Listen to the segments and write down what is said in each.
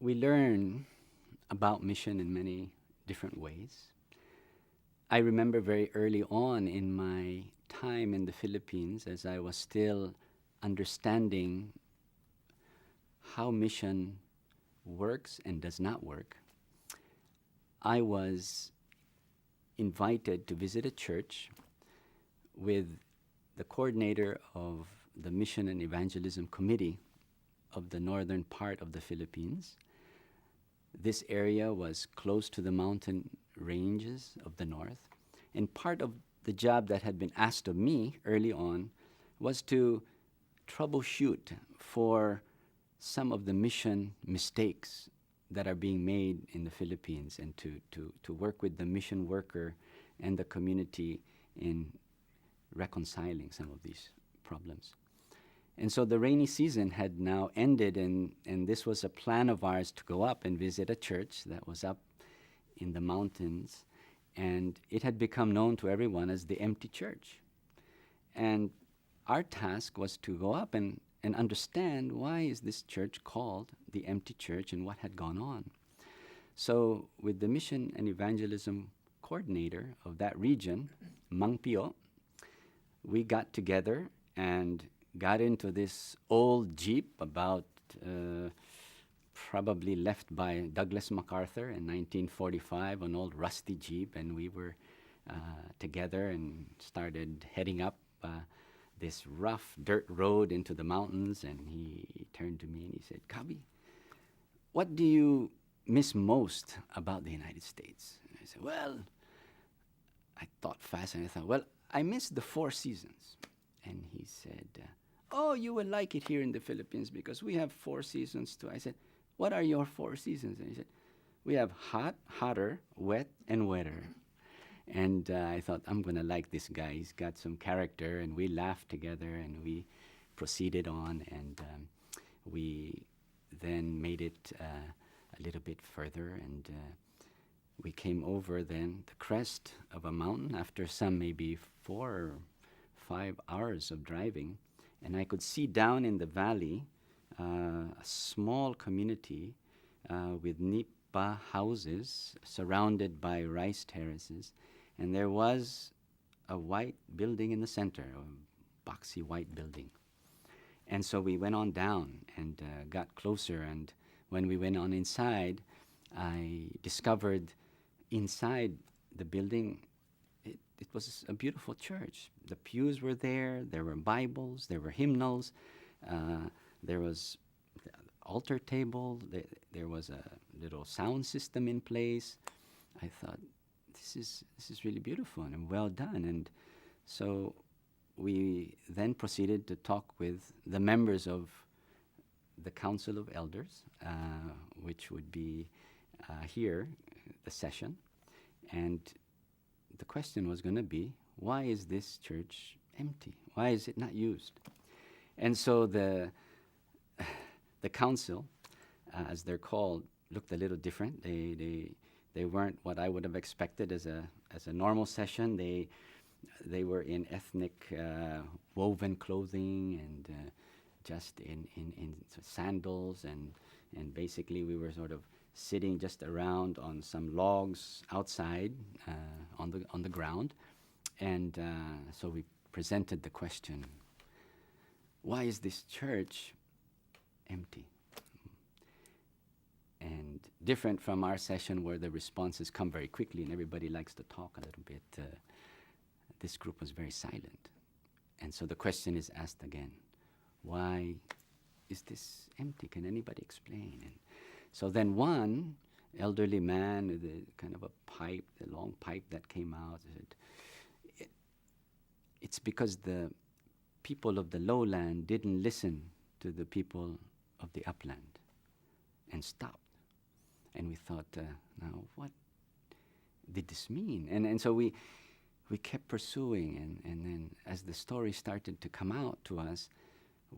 we learn about mission in many different ways. I remember very early on in my time in the Philippines, as I was still understanding how mission works and does not work, I was invited to visit a church with the coordinator of the Mission and Evangelism Committee of the northern part of the Philippines. This area was close to the mountain ranges of the north, and part of the job that had been asked of me early on was to troubleshoot for some of the mission mistakes that are being made in the Philippines, and to work with the mission worker and the community in reconciling some of these problems. And so the rainy season had now ended, and this was a plan of ours to go up and visit a church that was up in the mountains, and it had become known to everyone as the empty church. And our task was to go up and understand, why is this church called the empty church and what had gone on. So with the mission and evangelism coordinator of that region, Mang Pio, we got together and got into this old Jeep, about probably left by Douglas MacArthur in 1945, an old rusty Jeep, and we were together and started heading up this rough dirt road into the mountains. And he turned to me and he said, "Cobbie, what do you miss most about the United States?" And I said, "Well," I thought fast and I thought, "Well, I miss the four seasons." And he said, "Oh, you will like it here in the Philippines because we have four seasons too." I said, "What are your four seasons?" And he said, "We have hot, hotter, wet, and wetter." And I thought, I'm going to like this guy. He's got some character. And we laughed together and we proceeded on. And we then made it a little bit further. And we came over then the crest of a mountain after some maybe 4 or 5 hours of driving. And I could see down in the valley a small community with nipa houses surrounded by rice terraces. And there was a white building in the center, a boxy white building. And so we went on down and got closer. And when we went on inside, I discovered inside the building, it was a beautiful church. The pews were there were Bibles, there were hymnals, there was the altar table, there was a little sound system in place. I thought, this is really beautiful and well done. And so we then proceeded to talk with the members of the Council of Elders, which would be here, the session. And the question was going to be, why is this church empty? Why is it not used? And so the council, as they're called, looked a little different. They weren't what I would have expected as a normal session. They were in ethnic woven clothing and just in sandals, and basically we were sort of sitting just around on some logs outside on the ground. And so we presented the question, why is this church empty? And different from our session where the responses come very quickly and everybody likes to talk a little bit, this group was very silent. And so the question is asked again, why is this empty? Can anybody explain? And so then one elderly man with a kind of a pipe, the long pipe that came out, said, it's because the people of the lowland didn't listen to the people of the upland and stopped. And we thought, now what did this mean? And so we kept pursuing, and then as the story started to come out to us,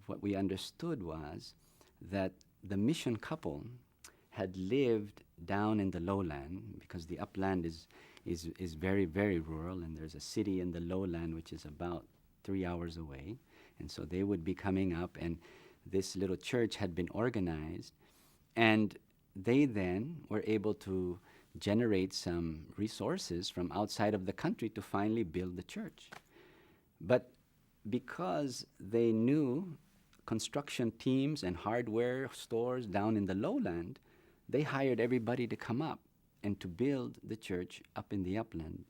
what we understood was that the mission couple had lived down in the lowland, because the upland is very, very rural, and there's a city in the lowland which is about 3 hours away. And so they would be coming up, and this little church had been organized, and they then were able to generate some resources from outside of the country to finally build the church. But because they knew construction teams and hardware stores down in the lowland, they hired everybody to come up and to build the church up in the upland.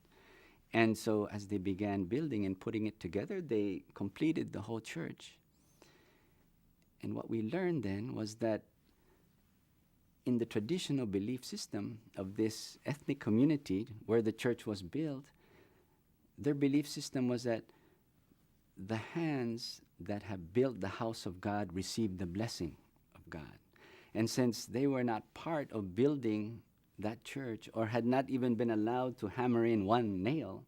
And so as they began building and putting it together, they completed the whole church. And what we learned then was that in the traditional belief system of this ethnic community where the church was built, their belief system was that the hands that have built the house of God received the blessing of God. And since they were not part of building that church or had not even been allowed to hammer in one nail,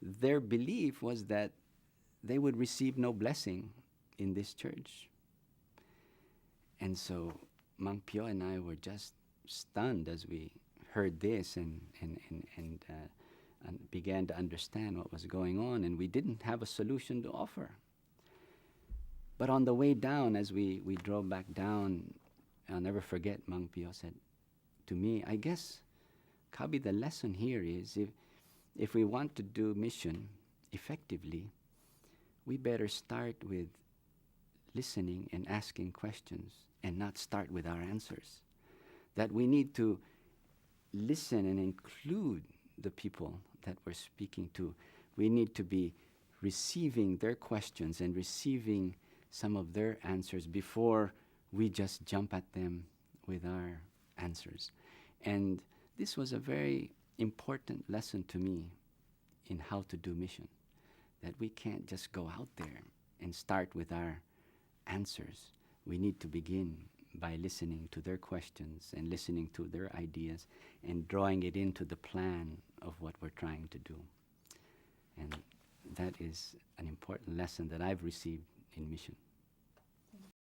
their belief was that they would receive no blessing in this church. And so Mang Pio and I were just stunned as we heard this and began to understand what was going on, and we didn't have a solution to offer. But on the way down, as we drove back down, I'll never forget, Mang Pio said to me, I guess, Cobbie, the lesson here is if we want to do mission effectively, we better start with listening and asking questions and not start with our answers. That we need to listen and include the people that we're speaking to. We need to be receiving their questions and receiving some of their answers before we just jump at them with our answers. And this was a very important lesson to me in how to do mission, that we can't just go out there and start with our answers. We need to begin by listening to their questions and listening to their ideas and drawing it into the plan of what we're trying to do. And that is an important lesson that I've received in mission.